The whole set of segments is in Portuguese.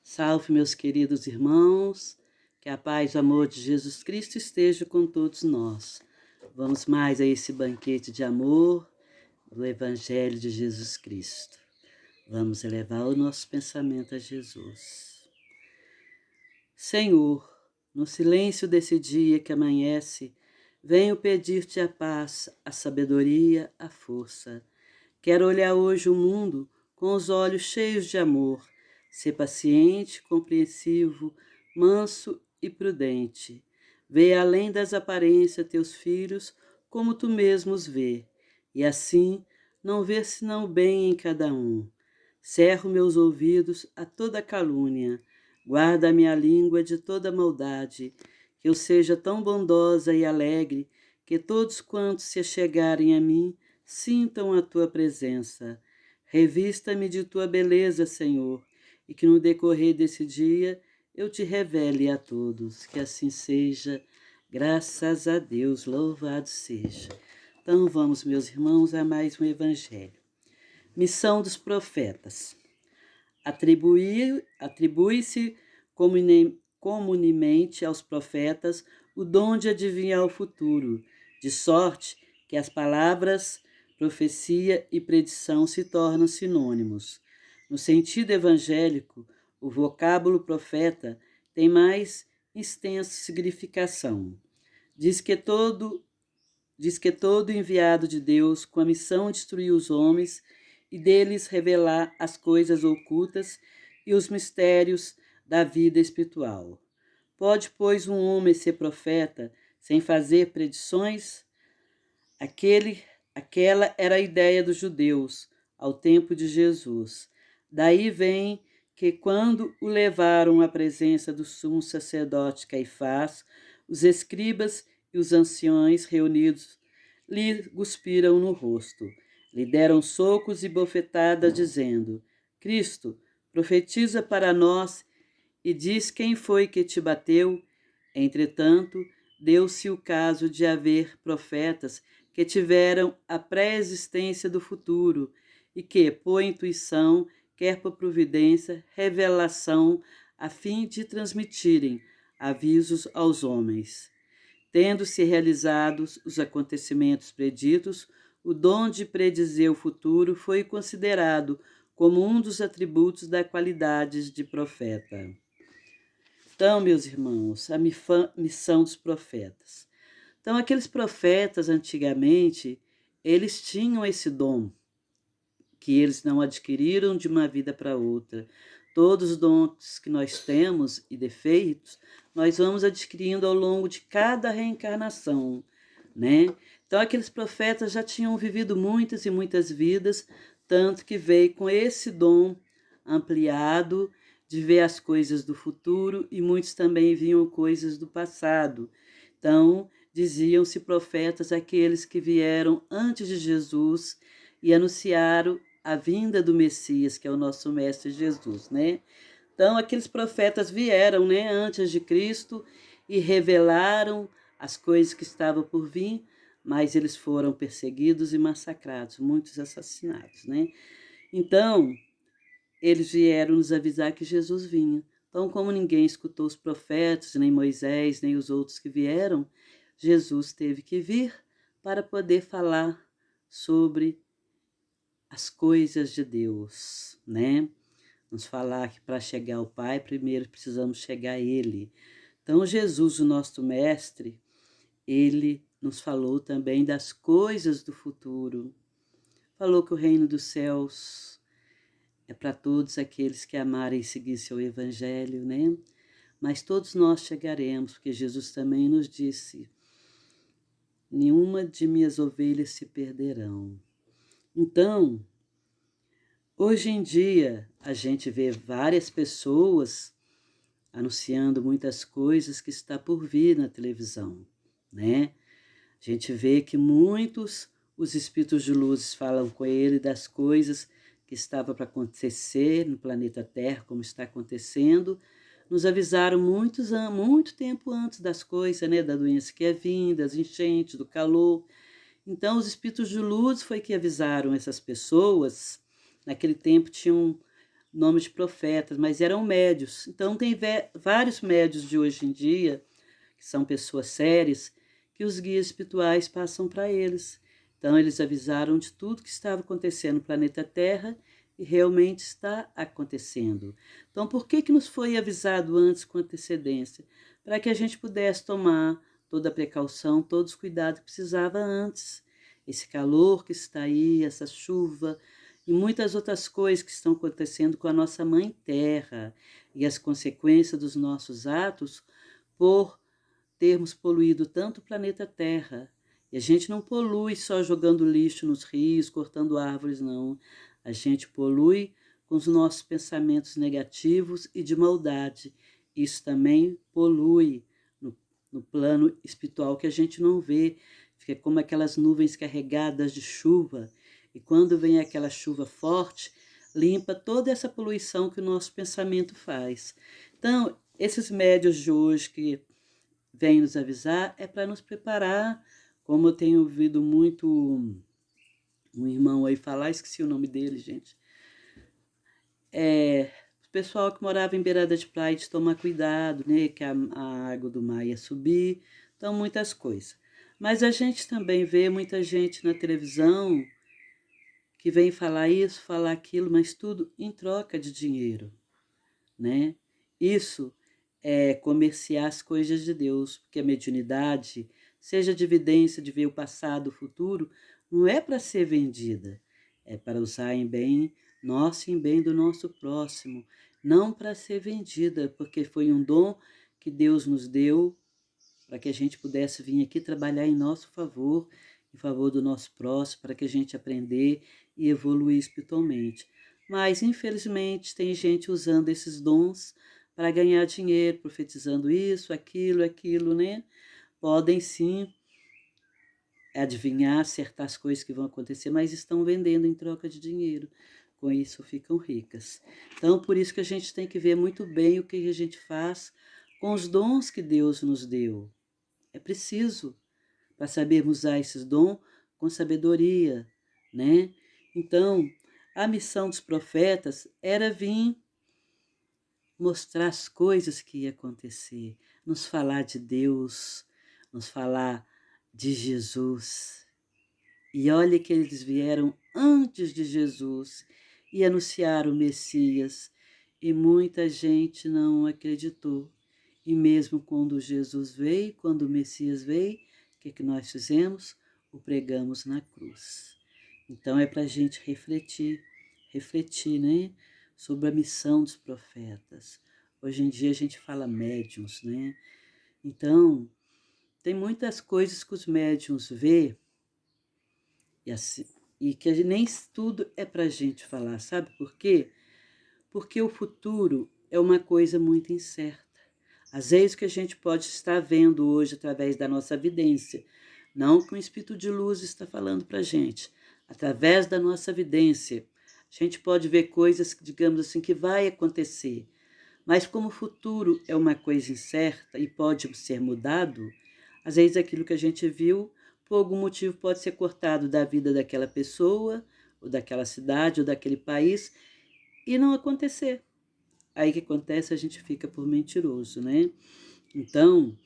Salve, meus queridos irmãos, que a paz e o amor de Jesus Cristo esteja com todos nós. Vamos mais a esse banquete de amor do Evangelho de Jesus Cristo. Vamos elevar o nosso pensamento a Jesus. Senhor, no silêncio desse dia que amanhece, venho pedir-te a paz, a sabedoria, a força. Quero olhar hoje o mundo com os olhos cheios de amor, ser paciente, compreensivo, manso e prudente. Vê além das aparências teus filhos como tu mesmo os vê, e assim não ver senão o bem em cada um. Cerro meus ouvidos a toda calúnia, guarda a minha língua de toda maldade, que eu seja tão bondosa e alegre que todos quantos se achegarem a mim sintam a tua presença. Revista-me de tua beleza, Senhor, e que no decorrer desse dia eu te revele a todos. Que assim seja, graças a Deus, louvado seja. Então vamos, meus irmãos, a mais um evangelho. Missão dos profetas. Atribui-se comunemente aos profetas o dom de adivinhar o futuro, de sorte que as palavras profecia e predição se tornam sinônimos. No sentido evangélico, o vocábulo profeta tem mais extensa significação. Diz que todo enviado de Deus com a missão de instruir os homens e deles revelar as coisas ocultas e os mistérios da vida espiritual. Pode, pois, um homem ser profeta sem fazer predições? Aquela era a ideia dos judeus ao tempo de Jesus. Daí vem que, quando o levaram à presença do sumo sacerdote Caifás, os escribas e os anciões reunidos lhe cuspiram no rosto. Lhe deram socos e bofetadas, dizendo: Cristo, profetiza para nós e diz quem foi que te bateu. Entretanto, deu-se o caso de haver profetas que tiveram a pré-existência do futuro e que, por intuição, quer por providência, revelação, a fim de transmitirem avisos aos homens. Tendo-se realizados os acontecimentos preditos, o dom de predizer o futuro foi considerado como um dos atributos da qualidade de profeta. Então, meus irmãos, a missão dos profetas. Então, aqueles profetas, antigamente, eles tinham esse dom, que eles não adquiriram de uma vida para outra. Todos os dons que nós temos e defeitos, nós vamos adquirindo ao longo de cada reencarnação, né? Então, aqueles profetas já tinham vivido muitas e muitas vidas, tanto que veio com esse dom ampliado de ver as coisas do futuro, e muitos também viam coisas do passado. Então, diziam-se profetas aqueles que vieram antes de Jesus e anunciaram a vinda do Messias, que é o nosso Mestre Jesus, né? Então, aqueles profetas vieram, né, antes de Cristo e revelaram as coisas que estavam por vir, mas eles foram perseguidos e massacrados, muitos assassinados, né? Então, eles vieram nos avisar que Jesus vinha. Então, como ninguém escutou os profetas, nem Moisés, nem os outros que vieram, Jesus teve que vir para poder falar sobre as coisas de Deus, né? Nos falar que para chegar ao Pai, primeiro precisamos chegar a Ele. Então, Jesus, o nosso Mestre, Ele nos falou também das coisas do futuro. Falou que o reino dos céus é para todos aqueles que amarem e seguir seu Evangelho, né? Mas todos nós chegaremos, porque Jesus também nos disse: nenhuma de minhas ovelhas se perderão. Então, hoje em dia, a gente vê várias pessoas anunciando muitas coisas que está por vir na televisão, né? A gente vê que muitos, os espíritos de luz falam com ele das coisas que estava para acontecer no planeta Terra, como está acontecendo. Nos avisaram muito tempo antes das coisas, né? Da doença que ia vir, das enchentes, do calor. Então, os espíritos de luz foi que avisaram essas pessoas. Naquele tempo tinham nome de profetas, mas eram médios. Então tem vários médios de hoje em dia, que são pessoas sérias, que os guias espirituais passam para eles. Então eles avisaram de tudo que estava acontecendo no planeta Terra e realmente está acontecendo. Então por que nos foi avisado antes com antecedência? Para que a gente pudesse tomar toda a precaução, todos os cuidados que precisava antes. Esse calor que está aí, essa chuva e muitas outras coisas que estão acontecendo com a nossa Mãe Terra e as consequências dos nossos atos por termos poluído tanto o planeta Terra. E a gente não polui só jogando lixo nos rios, cortando árvores, não. A gente polui com os nossos pensamentos negativos e de maldade. Isso também polui no plano espiritual que a gente não vê. Fica como aquelas nuvens carregadas de chuva. E quando vem aquela chuva forte, limpa toda essa poluição que o nosso pensamento faz. Então, esses médios de hoje que vêm nos avisar é para nos preparar, como eu tenho ouvido muito um irmão aí falar, esqueci o nome dele, gente. O pessoal que morava em beirada de praia de tomar cuidado, né? Que a água do mar ia subir, então muitas coisas. Mas a gente também vê muita gente na televisão que vem falar isso, falar aquilo, mas tudo em troca de dinheiro, né? Isso é comerciar as coisas de Deus, porque a mediunidade, seja de evidência de ver o passado, o futuro, não é para ser vendida, é para usar em bem nosso e em bem do nosso próximo, não para ser vendida, porque foi um dom que Deus nos deu para que a gente pudesse vir aqui trabalhar em nosso favor, em favor do nosso próximo, para que a gente aprender e evoluir espiritualmente. Mas, infelizmente, tem gente usando esses dons para ganhar dinheiro, profetizando isso, aquilo, né? Podem sim adivinhar certas coisas que vão acontecer, mas estão vendendo em troca de dinheiro. Com isso ficam ricas. Então, por isso que a gente tem que ver muito bem o que a gente faz com os dons que Deus nos deu. É preciso para sabermos usar esses dons com sabedoria, né? Então, a missão dos profetas era vir mostrar as coisas que ia acontecer, nos falar de Deus, nos falar de Jesus. E olha que eles vieram antes de Jesus e anunciaram o Messias, e muita gente não acreditou. E mesmo quando Jesus veio, quando o Messias veio, o que nós fizemos? O pregamos na cruz. Então é para a gente refletir, né? Sobre a missão dos profetas. Hoje em dia a gente fala médiuns, né? Então, tem muitas coisas que os médiuns vê e, assim, e que nem tudo é para a gente falar, sabe por quê? Porque o futuro é uma coisa muito incerta. Às vezes que a gente pode estar vendo hoje através da nossa vidência, não que o Espírito de Luz está falando para a gente, através da nossa vidência, a gente pode ver coisas, digamos assim, que vai acontecer. Mas como o futuro é uma coisa incerta e pode ser mudado, às vezes aquilo que a gente viu, por algum motivo, pode ser cortado da vida daquela pessoa, ou daquela cidade, ou daquele país, e não acontecer. Aí o que acontece? A gente fica por mentiroso, né? Então,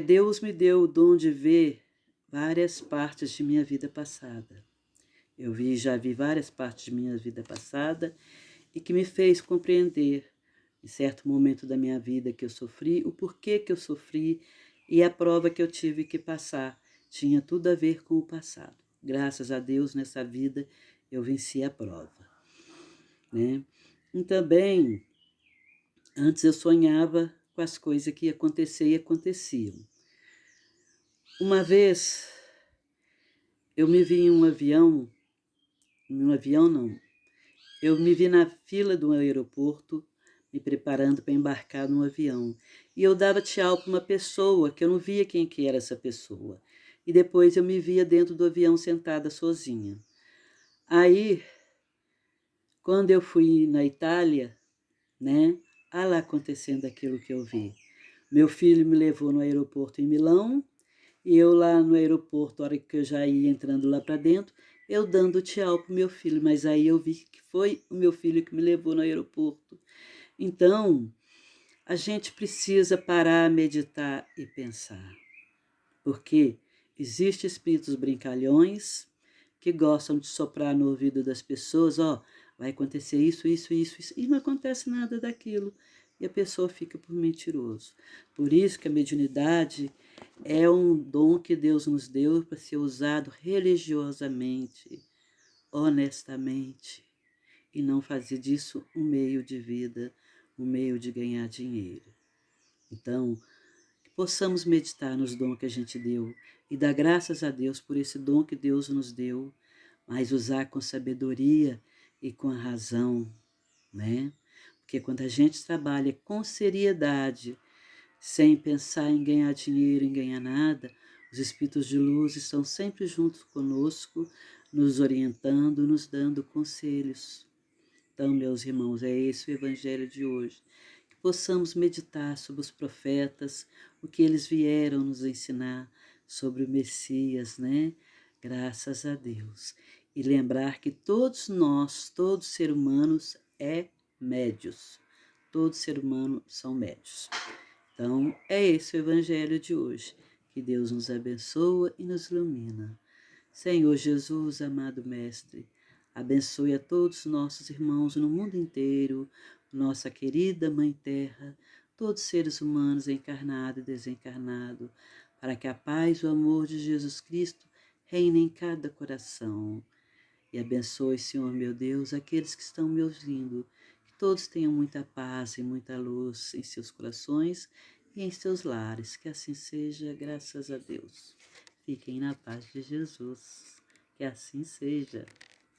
Deus me deu o dom de ver várias partes de minha vida passada. Já vi várias partes de minha vida passada e que me fez compreender, em certo momento da minha vida, que eu sofri, o porquê que eu sofri e a prova que eu tive que passar. Tinha tudo a ver com o passado. Graças a Deus, nessa vida, eu venci a prova, né? E também, antes eu sonhava com as coisas que iam acontecer e aconteciam. Uma vez, eu me vi em um avião não, eu me vi na fila do aeroporto, me preparando para embarcar num avião. E eu dava tchau para uma pessoa, que eu não via quem que era essa pessoa. E depois eu me via dentro do avião sentada sozinha. Aí, quando eu fui na Itália, né, lá acontecendo aquilo que eu vi. Meu filho me levou no aeroporto em Milão, e eu lá no aeroporto, a hora que eu já ia entrando lá para dentro, eu dando tchau pro meu filho, mas aí eu vi que foi o meu filho que me levou no aeroporto. Então, a gente precisa parar, meditar e pensar, porque existem espíritos brincalhões que gostam de soprar no ouvido das pessoas, ó, vai acontecer isso, isso, isso, isso, e não acontece nada daquilo. E a pessoa fica por mentiroso. Por isso que a mediunidade é um dom que Deus nos deu para ser usado religiosamente, honestamente, e não fazer disso um meio de vida, um meio de ganhar dinheiro. Então, que possamos meditar nos dons que a gente deu e dar graças a Deus por esse dom que Deus nos deu, mas usar com sabedoria e com a razão, né? Porque quando a gente trabalha com seriedade, sem pensar em ganhar dinheiro, em ganhar nada, os espíritos de luz estão sempre juntos conosco, nos orientando, nos dando conselhos. Então, meus irmãos, é esse o evangelho de hoje. Que possamos meditar sobre os profetas, o que eles vieram nos ensinar sobre o Messias, né? Graças a Deus. E lembrar que todos nós, todos seres humanos, é médios. Todo ser humano são médios. Então, é esse o evangelho de hoje. Que Deus nos abençoa e nos ilumina. Senhor Jesus, amado Mestre, abençoe a todos os nossos irmãos no mundo inteiro, nossa querida Mãe Terra, todos os seres humanos encarnado e desencarnado, para que a paz e o amor de Jesus Cristo reine em cada coração. E abençoe, Senhor meu Deus, aqueles que estão me ouvindo, que todos tenham muita paz e muita luz em seus corações e em seus lares. Que assim seja, graças a Deus. Fiquem na paz de Jesus. Que assim seja.